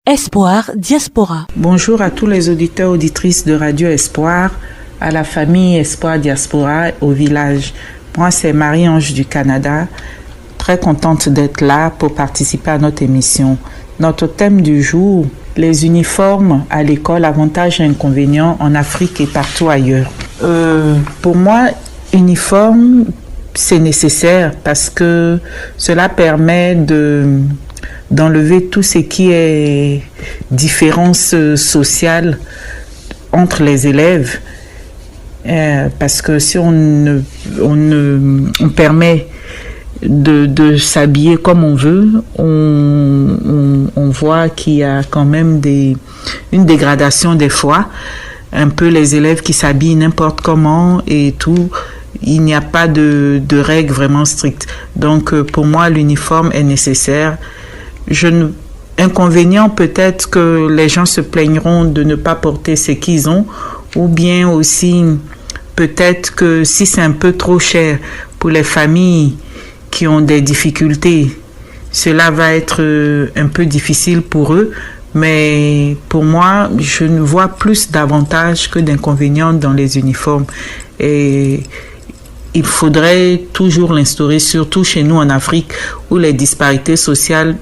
Espoir Diaspora. Bonjour à tous les auditeurs et auditrices de Radio Espoir, à la famille Espoir Diaspora, au village. Moi, c'est Marie-Ange du Canada, très contente d'être là pour participer à notre émission. Notre thème du jour, les uniformes à l'école, avantages et inconvénients en Afrique et partout ailleurs. Pour moi, uniforme, c'est nécessaire parce que cela permet d'enlever tout ce qui est différence sociale entre les élèves, parce que si on permet de s'habiller comme on veut, on voit qu'il y a quand même une dégradation des fois, un peu les élèves qui s'habillent n'importe comment et tout. Il n'y a pas de règles vraiment strictes. Donc pour moi, l'uniforme est nécessaire. Inconvénient, peut-être que les gens se plaigneront de ne pas porter ce qu'ils ont, ou bien aussi peut-être que si c'est un peu trop cher pour les familles qui ont des difficultés, cela va être un peu difficile pour eux. Mais pour moi, je ne vois plus d'avantages que d'inconvénients dans les uniformes. Et il faudrait toujours l'instaurer, surtout chez nous en Afrique, où les disparités sociales,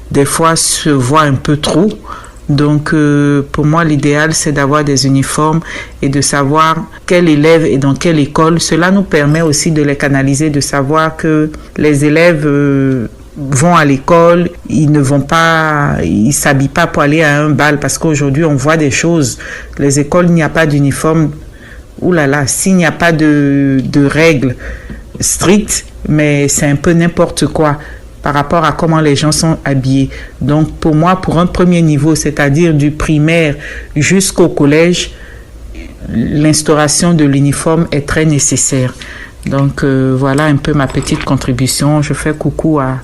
des fois, se voient un peu trop. Donc, pour moi, l'idéal, c'est d'avoir des uniformes et de savoir quel élève est dans quelle école. Cela nous permet aussi de les canaliser, de savoir que les élèves vont à l'école, ils s'habillent pas pour aller à un bal, parce qu'aujourd'hui, on voit des choses. Les écoles, il n'y a pas d'uniforme. Ouh là là, s'il n'y a pas de règles strictes, mais c'est un peu n'importe quoi par rapport à comment les gens sont habillés. Donc pour moi, pour un premier niveau, c'est-à-dire du primaire jusqu'au collège, l'instauration de l'uniforme est très nécessaire. Donc voilà un peu ma petite contribution. Je fais coucou à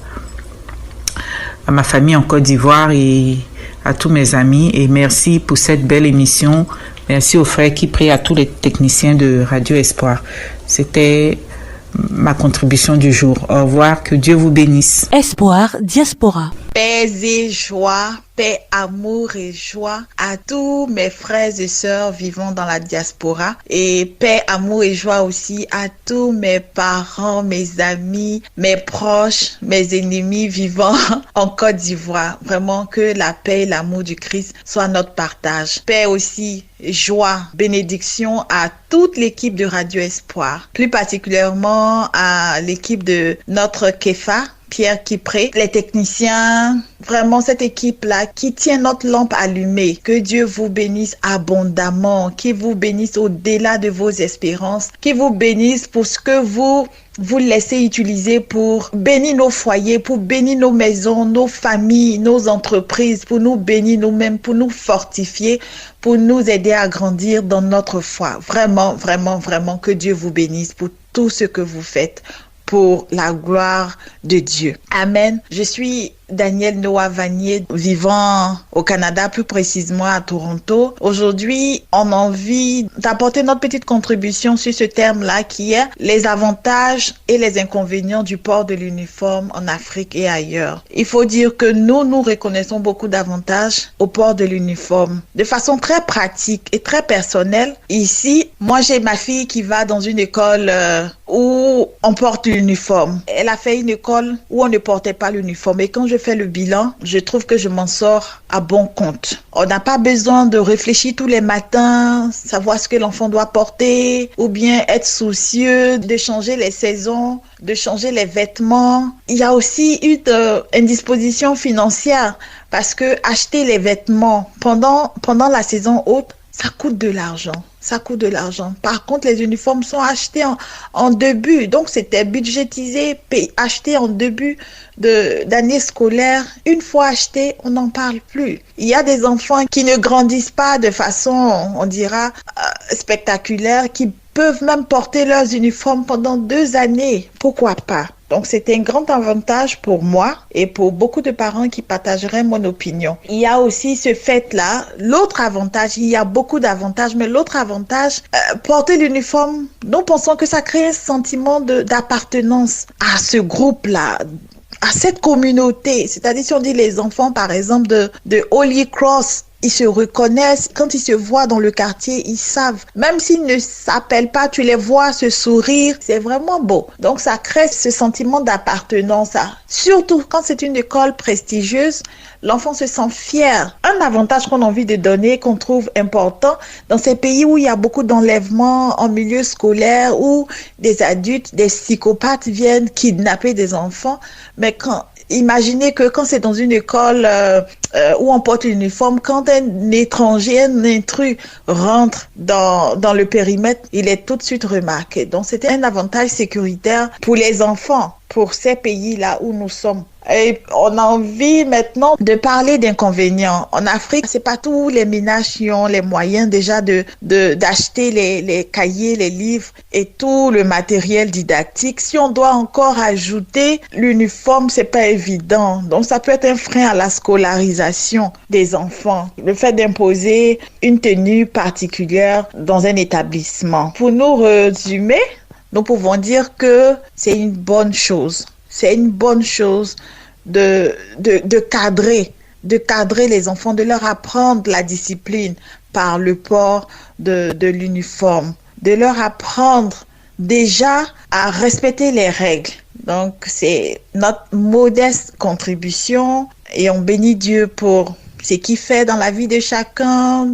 ma famille en Côte d'Ivoire et à tous mes amis, et merci pour cette belle émission. Merci aux frères qui prient, à tous les techniciens de Radio Espoir. C'était ma contribution du jour. Au revoir, que Dieu vous bénisse. Espoir Diaspora. Paix et joie, paix, amour et joie à tous mes frères et sœurs vivant dans la diaspora, et paix, amour et joie aussi à tous mes parents, mes amis, mes proches, mes ennemis vivant en Côte d'Ivoire. Vraiment que la paix et l'amour du Christ soient notre partage. Paix aussi, joie, bénédiction à toute l'équipe de Radio Espoir, plus particulièrement à l'équipe de notre Kefa, Pierre Kipré, les techniciens, vraiment cette équipe-là qui tient notre lampe allumée. Que Dieu vous bénisse abondamment, qu'il vous bénisse au-delà de vos espérances, qu'il vous bénisse pour ce que vous laissez utiliser pour bénir nos foyers, pour bénir nos maisons, nos familles, nos entreprises, pour nous bénir nous-mêmes, pour nous fortifier, pour nous aider à grandir dans notre foi. Vraiment, vraiment, vraiment, que Dieu vous bénisse pour tout ce que vous faites pour la gloire de Dieu. Amen. Je suis Daniel Noah Vanier, vivant au Canada, plus précisément à Toronto. Aujourd'hui, on a envie d'apporter notre petite contribution sur ce terme-là qui est les avantages et les inconvénients du port de l'uniforme en Afrique et ailleurs. Il faut dire que nous reconnaissons beaucoup d'avantages au port de l'uniforme. De façon très pratique et très personnelle, ici, moi j'ai ma fille qui va dans une école où on porte l'uniforme. Elle a fait une école où on ne portait pas l'uniforme. Et quand je fais le bilan, je trouve que je m'en sors à bon compte. On n'a pas besoin de réfléchir tous les matins, savoir ce que l'enfant doit porter, ou bien être soucieux de changer les saisons, de changer les vêtements. Il y a aussi une disposition financière, parce que acheter les vêtements pendant la saison haute, ça coûte de l'argent. Ça coûte de l'argent. Par contre, les uniformes sont achetés en début. Donc, c'était budgétisé, acheté en début d'année scolaire. Une fois acheté, on n'en parle plus. Il y a des enfants qui ne grandissent pas de façon, on dira, spectaculaire, qui peuvent même porter leurs uniformes pendant 2 années. Pourquoi pas? Donc, c'était un grand avantage pour moi et pour beaucoup de parents qui partageraient mon opinion. Il y a aussi ce fait-là. L'autre avantage, il y a beaucoup d'avantages, mais l'autre avantage, porter l'uniforme, nous pensons que ça crée un sentiment d'appartenance à ce groupe-là, à cette communauté. C'est-à-dire, si on dit les enfants, par exemple, de Holy Cross, ils se reconnaissent. Quand ils se voient dans le quartier, ils savent. Même s'ils ne s'appellent pas, tu les vois se sourire. C'est vraiment beau. Donc, ça crée ce sentiment d'appartenance. Surtout quand c'est une école prestigieuse, l'enfant se sent fier. Un avantage qu'on a envie de donner, qu'on trouve important, dans ces pays où il y a beaucoup d'enlèvements en milieu scolaire, où des adultes, des psychopathes viennent kidnapper des enfants. Mais imaginez que quand c'est dans une école où on porte l'uniforme, quand un étranger, un intrus rentre dans le périmètre, il est tout de suite remarqué. Donc, c'était un avantage sécuritaire pour les enfants, pour ces pays-là où nous sommes. Et on a envie maintenant de parler d'inconvénients. En Afrique, c'est pas tous les ménages qui ont les moyens déjà d'acheter les cahiers, les livres et tout le matériel didactique. Si on doit encore ajouter l'uniforme, c'est pas évident. Donc ça peut être un frein à la scolarisation des enfants. Le fait d'imposer une tenue particulière dans un établissement. Pour nous résumer, nous pouvons dire que c'est une bonne chose. C'est une bonne chose de cadrer les enfants, de leur apprendre la discipline par le port de l'uniforme, de leur apprendre déjà à respecter les règles. Donc, c'est notre modeste contribution et on bénit Dieu pour ce qu'il fait dans la vie de chacun,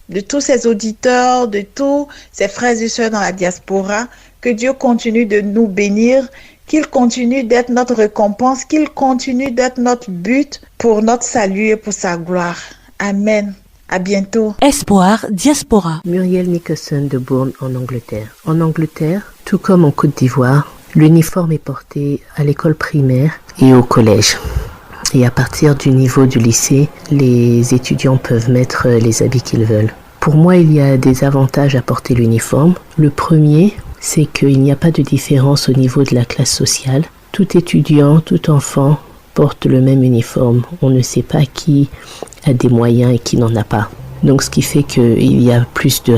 de tous ses auditeurs, de tous ses frères et sœurs dans la diaspora. Que Dieu continue de nous bénir, qu'il continue d'être notre récompense, qu'il continue d'être notre but pour notre salut et pour sa gloire. Amen. À bientôt. Espoir Diaspora. Muriel Nicholson de Bourne en Angleterre. En Angleterre, tout comme en Côte d'Ivoire, l'uniforme est porté à l'école primaire et au collège. Et à partir du niveau du lycée, les étudiants peuvent mettre les habits qu'ils veulent. Pour moi, il y a des avantages à porter l'uniforme. Le premier, c'est qu'il n'y a pas de différence au niveau de la classe sociale. Tout étudiant, tout enfant porte le même uniforme. On ne sait pas qui a des moyens et qui n'en a pas. Donc ce qui fait qu'il y a plus de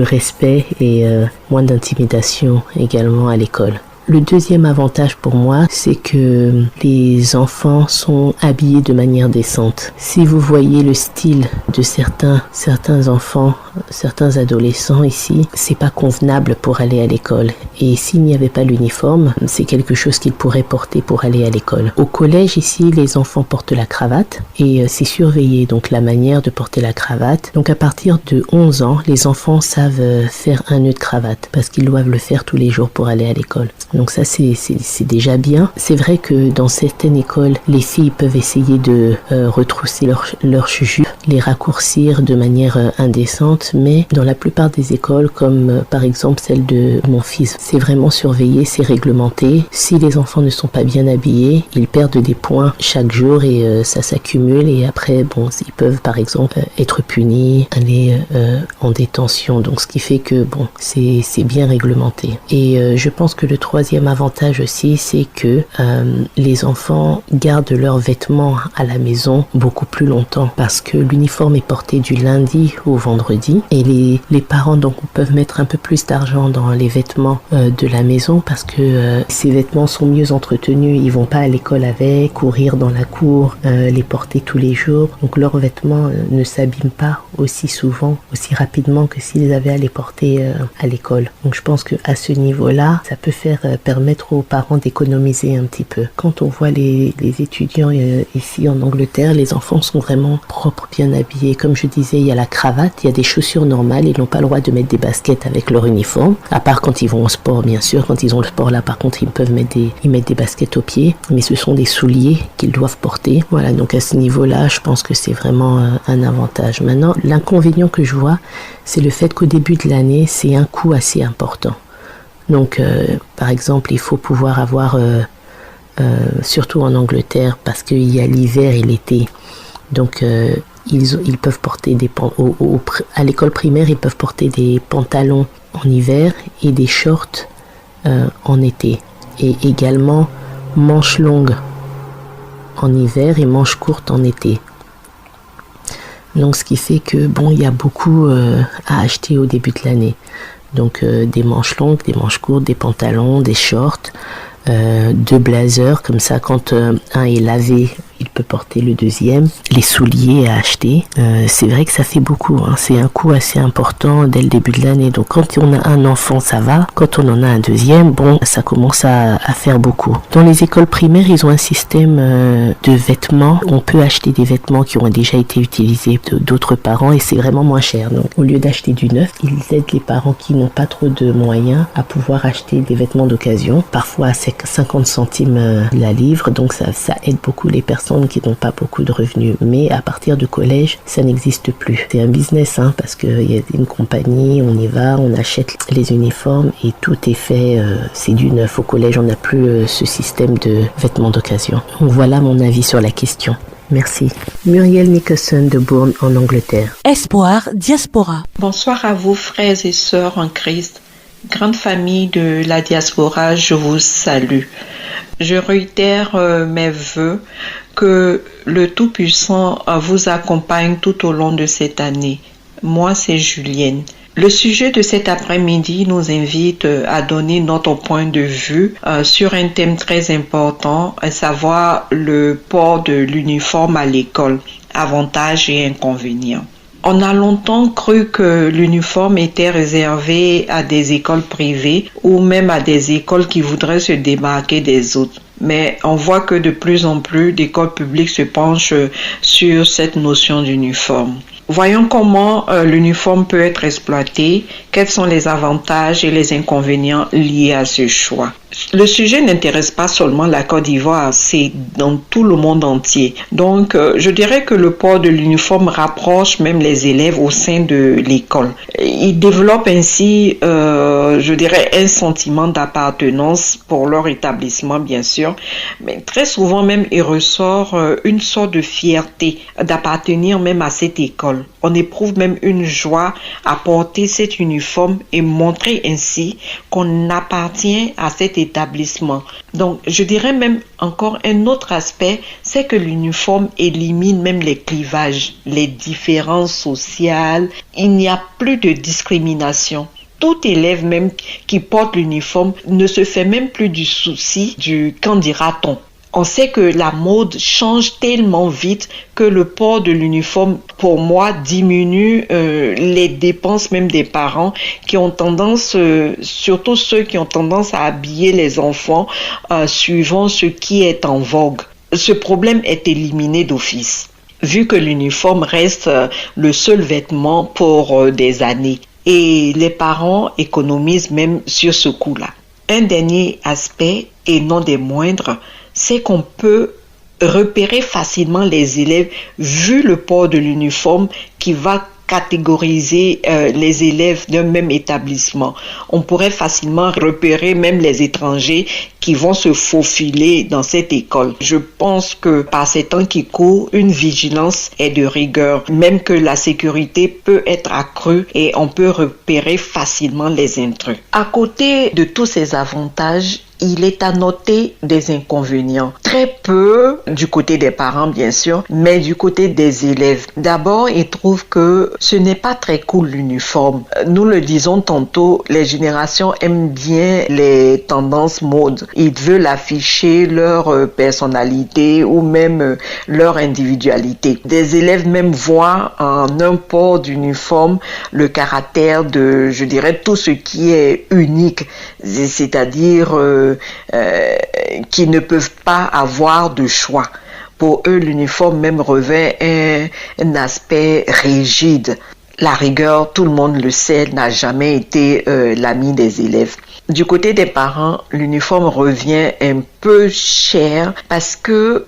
respect et moins d'intimidation également à l'école. Le deuxième avantage pour moi, c'est que les enfants sont habillés de manière décente. Si vous voyez le style de certains enfants, certains adolescents ici, c'est pas convenable pour aller à l'école. Et s'il n'y avait pas l'uniforme, c'est quelque chose qu'ils pourraient porter pour aller à l'école. Au collège ici, les enfants portent la cravate et c'est surveillé, donc la manière de porter la cravate. Donc à partir de 11 ans, les enfants savent faire un nœud de cravate parce qu'ils doivent le faire tous les jours pour aller à l'école. Donc ça, c'est déjà bien. C'est vrai que dans certaines écoles, les filles peuvent essayer de retrousser leurs jupes, les raccourcir de manière indécente, mais dans la plupart des écoles, comme par exemple celle de mon fils, c'est vraiment surveillé, c'est réglementé. Si les enfants ne sont pas bien habillés, ils perdent des points chaque jour et ça s'accumule et après, bon, ils peuvent par exemple être punis, aller en détention. Donc ce qui fait que bon, c'est bien réglementé. Et je pense que le troisième avantage aussi, c'est que les enfants gardent leurs vêtements à la maison beaucoup plus longtemps parce que l'uniforme est porté du lundi au vendredi et les parents donc peuvent mettre un peu plus d'argent dans les vêtements de la maison parce que ces vêtements sont mieux entretenus, ils vont pas à l'école avec, courir dans la cour, les porter tous les jours, donc leurs vêtements ne s'abîment pas aussi souvent, aussi rapidement que s'ils avaient à les porter à l'école. Donc je pense que à ce niveau-là, ça peut permettre aux parents d'économiser un petit peu. Quand on voit les étudiants ici en Angleterre, les enfants sont vraiment propres, bien habillés. Comme je disais, il y a la cravate, il y a des chaussures normales, ils n'ont pas le droit de mettre des baskets avec leur uniforme, à part quand ils vont au sport, bien sûr. Quand ils ont le sport là, par contre, ils mettent des baskets aux pieds, mais ce sont des souliers qu'ils doivent porter. Voilà, donc à ce niveau-là, je pense que c'est vraiment un avantage. Maintenant, l'inconvénient que je vois, c'est le fait qu'au début de l'année, c'est un coût assez important. Donc, par exemple, il faut pouvoir avoir, surtout en Angleterre, parce qu'il y a l'hiver et l'été. Donc, ils peuvent porter à l'école primaire, ils peuvent porter des pantalons en hiver et des shorts en été. Et également, manches longues en hiver et manches courtes en été. Donc, ce qui fait que, bon, il y a beaucoup à acheter au début de l'année. Donc des manches longues, des manches courtes, des pantalons, des shorts, 2 blazers, comme ça quand un est lavé, il peut porter le deuxième. Les souliers à acheter, c'est vrai que ça fait beaucoup, hein. C'est un coût assez important dès le début de l'année. Donc quand on a un enfant, ça va. Quand on en a un deuxième, bon, ça commence à faire beaucoup. Dans les écoles primaires, ils ont un système de vêtements. On peut acheter des vêtements qui ont déjà été utilisés d'autres parents et c'est vraiment moins cher. Donc au lieu d'acheter du neuf, ils aident les parents qui n'ont pas trop de moyens à pouvoir acheter des vêtements d'occasion, parfois à 50 centimes la livre. Donc ça aide beaucoup les personnes qui n'ont pas beaucoup de revenus. Mais à partir du collège, ça n'existe plus. C'est un business, hein, parce qu'il y a une compagnie, on y va, on achète les uniformes et tout est fait, c'est du neuf. Au collège, on n'a plus ce système de vêtements d'occasion. Donc voilà mon avis sur la question. Merci. Muriel Nicholson de Bourne en Angleterre. Espoir Diaspora. Bonsoir à vous frères et sœurs en Christ. Grande famille de la diaspora, je vous salue. Je réitère mes vœux que le Tout-Puissant vous accompagne tout au long de cette année. Moi, c'est Julienne. Le sujet de cet après-midi nous invite à donner notre point de vue sur un thème très important, à savoir le port de l'uniforme à l'école, avantages et inconvénients. On a longtemps cru que l'uniforme était réservé à des écoles privées ou même à des écoles qui voudraient se démarquer des autres. Mais on voit que de plus en plus d'écoles publiques se penchent sur cette notion d'uniforme. Voyons comment l'uniforme peut être exploité, quels sont les avantages et les inconvénients liés à ce choix. Le sujet n'intéresse pas seulement la Côte d'Ivoire, c'est dans tout le monde entier. Donc, je dirais que le port de l'uniforme rapproche même les élèves au sein de l'école. Ils développent ainsi, je dirais, un sentiment d'appartenance pour leur établissement, bien sûr, mais très souvent même, il ressort une sorte de fierté d'appartenir même à cette école. On éprouve même une joie à porter cet uniforme et montrer ainsi qu'on appartient à cet établissement. Donc, je dirais même encore un autre aspect, c'est que l'uniforme élimine même les clivages, les différences sociales. Il n'y a plus de discrimination. Tout élève même qui porte l'uniforme ne se fait même plus du souci du « qu'en dira-t-on ». On sait que la mode change tellement vite que le port de l'uniforme, pour moi, diminue les dépenses même des parents qui ont tendance, surtout ceux qui ont tendance à habiller les enfants suivant ce qui est en vogue. Ce problème est éliminé d'office, vu que l'uniforme reste le seul vêtement pour des années. Et les parents économisent même sur ce coup-là. Un dernier aspect, et non des moindres, c'est qu'on peut repérer facilement les élèves vu le port de l'uniforme qui va catégoriser les élèves d'un même établissement. On pourrait facilement repérer même les étrangers qui vont se faufiler dans cette école. Je pense que par ces temps qui courent, une vigilance est de rigueur, même que la sécurité peut être accrue et on peut repérer facilement les intrus. À côté de tous ces avantages, il est à noter des inconvénients. Très peu du côté des parents, bien sûr, mais du côté des élèves. D'abord, ils trouvent que ce n'est pas très cool l'uniforme. Nous le disons tantôt, les générations aiment bien les tendances mode. Ils veulent afficher leur personnalité ou même leur individualité. Des élèves même voient en un port d'uniforme le caractère de, je dirais, tout ce qui est unique, c'est-à-dire qui ne peuvent pas avoir de choix. Pour eux, l'uniforme même revêt un aspect rigide. La rigueur, tout le monde le sait, n'a jamais été l'ami des élèves. Du côté des parents, l'uniforme revient un peu cher parce que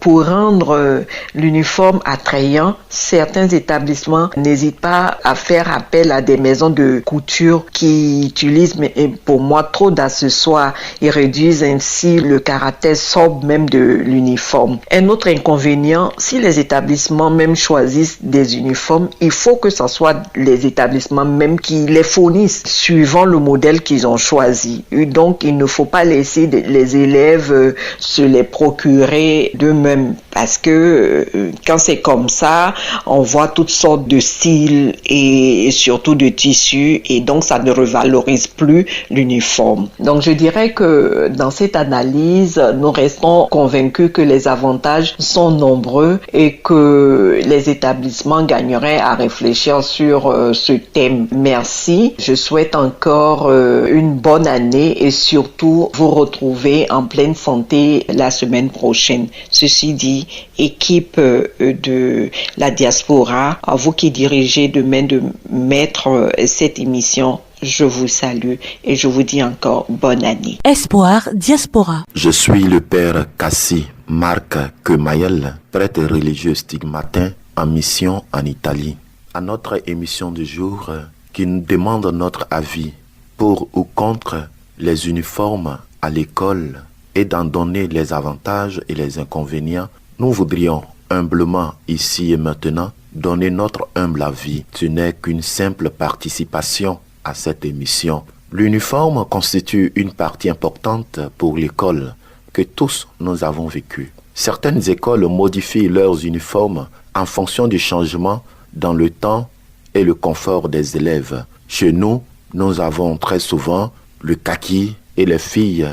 pour rendre l'uniforme attrayant, certains établissements n'hésitent pas à faire appel à des maisons de couture qui utilisent, mais pour moi, trop d'accessoires et réduisent ainsi le caractère sobre même de l'uniforme. Un autre inconvénient, si les établissements même choisissent des uniformes, il faut que ce soit les établissements même qui les fournissent suivant le modèle qu'ils ont choisi. Donc, il ne faut pas laisser les élèves élèves se les procurer d'eux-mêmes. Parce que quand c'est comme ça, on voit toutes sortes de styles et surtout de tissus, et donc ça ne revalorise plus l'uniforme. Donc je dirais que dans cette analyse, nous restons convaincus que les avantages sont nombreux et que les établissements gagneraient à réfléchir sur ce thème. Merci. Je souhaite encore une bonne année et surtout vous retrouver en pleine santé la semaine prochaine. Ceci dit, équipe de la diaspora, à vous qui dirigez demain de mettre cette émission, je vous salue et je vous dis encore bonne année. Espoir Diaspora. Je suis le père Cassi Marc Kemayel, prêtre religieux stigmatin en mission en Italie. À notre émission du jour qui nous demande notre avis pour ou contre les uniformes à l'école et d'en donner les avantages et les inconvénients, nous voudrions humblement ici et maintenant donner notre humble avis. Ce n'est qu'une simple participation à cette émission. L'uniforme constitue une partie importante pour l'école que tous nous avons vécue. Certaines écoles modifient leurs uniformes en fonction du changement dans le temps et le confort des élèves. Chez nous, nous avons très souvent le kaki et les filles,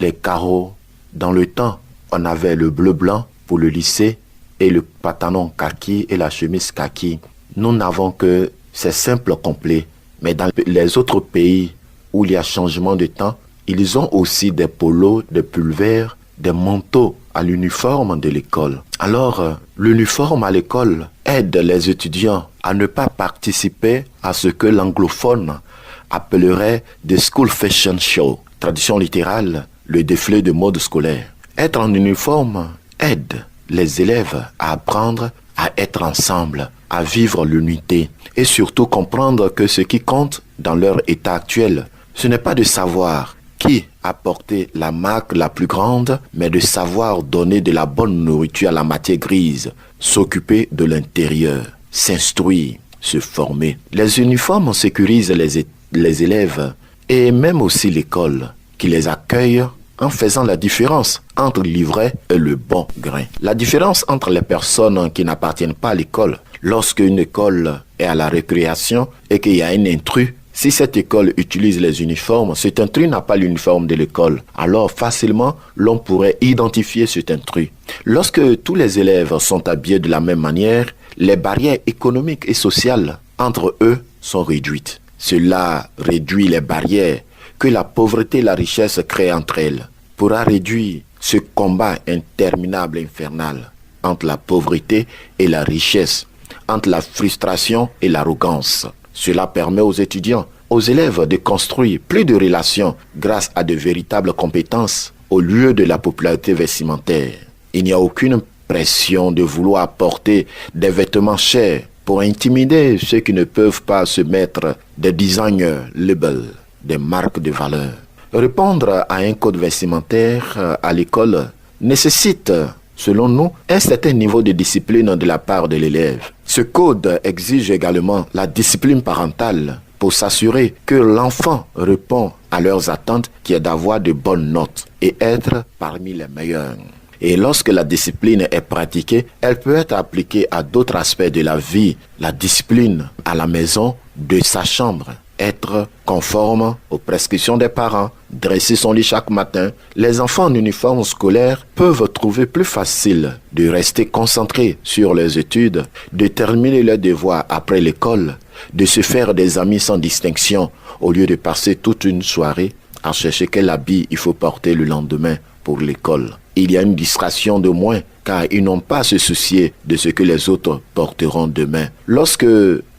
les carreaux. Dans le temps, on avait le bleu-blanc pour le lycée et le pantalon kaki et la chemise kaki. Nous n'avons que ces simples complets. Mais dans les autres pays où il y a changement de temps, ils ont aussi des polos, des pulvers, des manteaux à l'uniforme de l'école. Alors, l'uniforme à l'école aide les étudiants à ne pas participer à ce que l'anglophone appellerait des school fashion show. Traduction littérale, le défilé de mode scolaire. Être en uniforme aide les élèves à apprendre à être ensemble, à vivre l'unité et surtout comprendre que ce qui compte dans leur état actuel, ce n'est pas de savoir qui a porté la marque la plus grande, mais de savoir donner de la bonne nourriture à la matière grise, s'occuper de l'intérieur, s'instruire, se former. Les uniformes sécurisent les élèves et même aussi l'école qui les accueille en faisant la différence entre l'ivraie et le bon grain. La différence entre les personnes qui n'appartiennent pas à l'école, lorsque une école est à la récréation et qu'il y a un intrus, si cette école utilise les uniformes, cet intrus n'a pas l'uniforme de l'école. Alors facilement, l'on pourrait identifier cet intrus. Lorsque tous les élèves sont habillés de la même manière, les barrières économiques et sociales entre eux sont réduites. Cela réduit les barrières que la pauvreté et la richesse créent entre elles, pourra réduire ce combat interminable et infernal entre la pauvreté et la richesse, entre la frustration et l'arrogance. Cela permet aux étudiants, aux élèves de construire plus de relations grâce à de véritables compétences au lieu de la popularité vestimentaire. Il n'y a aucune pression de vouloir porter des vêtements chers pour intimider ceux qui ne peuvent pas se mettre des designers labels, des marques de valeur. Répondre à un code vestimentaire à l'école nécessite, selon nous, un certain niveau de discipline de la part de l'élève. Ce code exige également la discipline parentale pour s'assurer que l'enfant répond à leurs attentes, qui est d'avoir de bonnes notes et être parmi les meilleurs. Et lorsque la discipline est pratiquée, elle peut être appliquée à d'autres aspects de la vie. La discipline à la maison, de sa chambre. Être conforme aux prescriptions des parents, dresser son lit chaque matin. Les enfants en uniforme scolaire peuvent trouver plus facile de rester concentrés sur les études, de terminer leurs devoirs après l'école, de se faire des amis sans distinction, au lieu de passer toute une soirée à chercher quel habit il faut porter le lendemain pour l'école. Il y a une distraction de moins, car ils n'ont pas à se soucier de ce que les autres porteront demain. Lorsque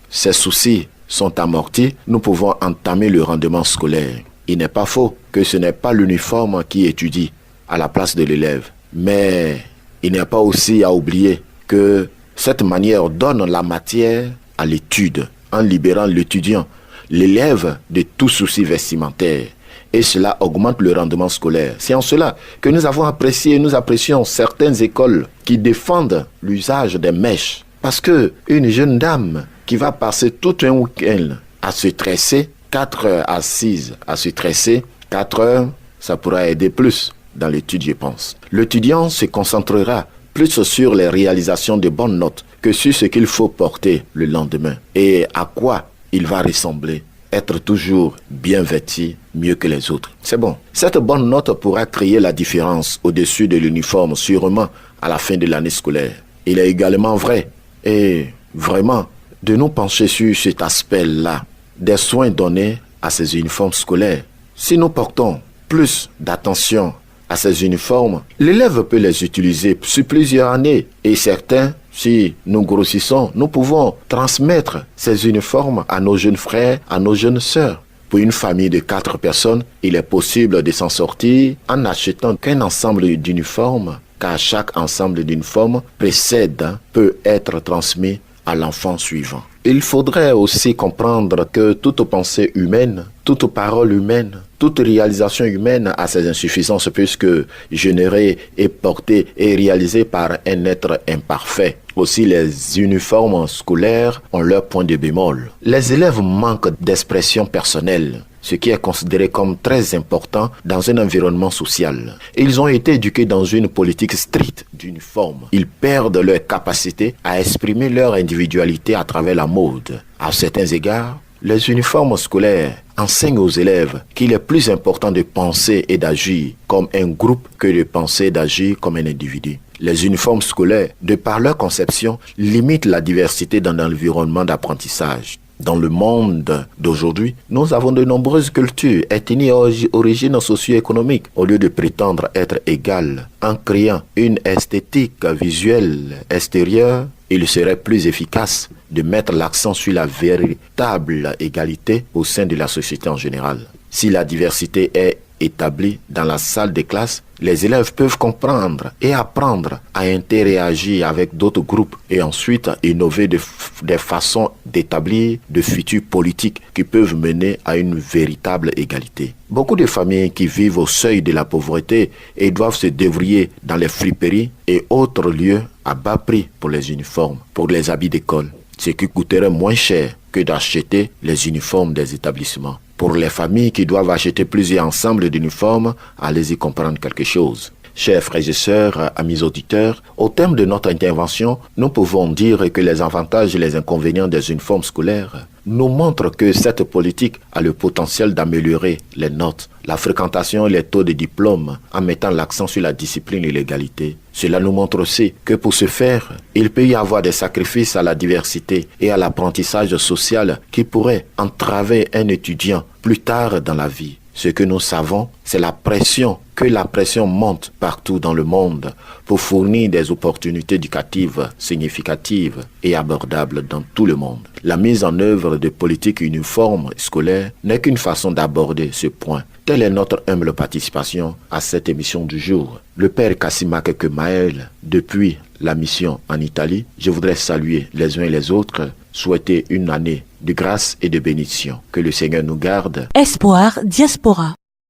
ces soucis sont amortis, nous pouvons entamer le rendement scolaire. Il n'est pas faux que ce n'est pas l'uniforme qui étudie à la place de l'élève. Mais il n'est pas aussi à oublier que cette manière donne la matière à l'étude, en libérant l'étudiant, l'élève de tout souci vestimentaire. Et cela augmente le rendement scolaire. C'est en cela que nous avons apprécié et nous apprécions certaines écoles qui défendent l'usage des mèches. Parce que une jeune dame qui va passer tout un week-end à se tresser, 4 heures assises à se tresser, 4 heures, ça pourra aider plus. dans l'étude, je pense. L'étudiant se concentrera plus sur les réalisations de bonnes notes que sur ce qu'il faut porter le lendemain et à quoi il va ressembler. Être toujours bien vêtu, mieux que les autres. C'est bon. Cette bonne note pourra créer la différence au-dessus de l'uniforme, sûrement à la fin de l'année scolaire. Il est également vrai, et vraiment, de nous pencher sur cet aspect-là, des soins donnés à ces uniformes scolaires. Si nous portons plus d'attention à ces uniformes, l'élève peut les utiliser sur plusieurs années. Et certains, si nous grossissons, nous pouvons transmettre ces uniformes à nos jeunes frères, à nos jeunes sœurs. Pour une famille de 4 personnes, il est possible de s'en sortir en n'achetant qu'un ensemble d'uniformes, car chaque ensemble d'uniformes peut être transmis à l'enfant suivant. Il faudrait aussi comprendre que toute pensée humaine, toute parole humaine, toute réalisation humaine a ses insuffisances puisque générée et portée et réalisée par un être imparfait. Aussi, les uniformes scolaires ont leur point de bémol. Les élèves manquent d'expression personnelle, ce qui est considéré comme très important dans un environnement social. Ils ont été éduqués dans une politique stricte d'uniforme. Ils perdent leur capacité à exprimer leur individualité à travers la mode. À certains égards, les uniformes scolaires enseignent aux élèves qu'il est plus important de penser et d'agir comme un groupe que de penser et d'agir comme un individu. Les uniformes scolaires, de par leur conception, limitent la diversité dans l'environnement d'apprentissage. Dans le monde d'aujourd'hui, nous avons de nombreuses cultures, ethnies et origines socio-économiques. Au lieu de prétendre être égales en créant une esthétique visuelle extérieure, il serait plus efficace de mettre l'accent sur la véritable égalité au sein de la société en général. Si la diversité est établie dans la salle de classe, les élèves peuvent comprendre et apprendre à interagir avec d'autres groupes et ensuite innover des façons d'établir de futures politiques qui peuvent mener à une véritable égalité. Beaucoup de familles qui vivent au seuil de la pauvreté et doivent se débrouiller dans les friperies et autres lieux à bas prix pour les uniformes, pour les habits d'école, ce qui coûterait moins cher que d'acheter les uniformes des établissements. Pour les familles qui doivent acheter plusieurs ensembles d'uniformes, allez-y comprendre quelque chose. Chers frères et sœurs, amis auditeurs, au terme de notre intervention, nous pouvons dire que les avantages et les inconvénients des uniformes scolaires nous montrent que cette politique a le potentiel d'améliorer les notes, la fréquentation et les taux de diplôme en mettant l'accent sur la discipline et l'égalité. Cela nous montre aussi que pour ce faire, il peut y avoir des sacrifices à la diversité et à l'apprentissage social qui pourraient entraver un étudiant plus tard dans la vie. Ce que nous savons, c'est que la pression monte partout dans le monde pour fournir des opportunités éducatives significatives et abordables dans tout le monde. La mise en œuvre de politiques uniformes scolaires n'est qu'une façon d'aborder ce point. Telle est notre humble participation à cette émission du jour. Le père Kassimak Kemael, depuis la mission en Italie, je voudrais saluer les uns et les autres, souhaiter une année de grâce et de bénédiction. Que le Seigneur nous garde. Espoir Diaspora.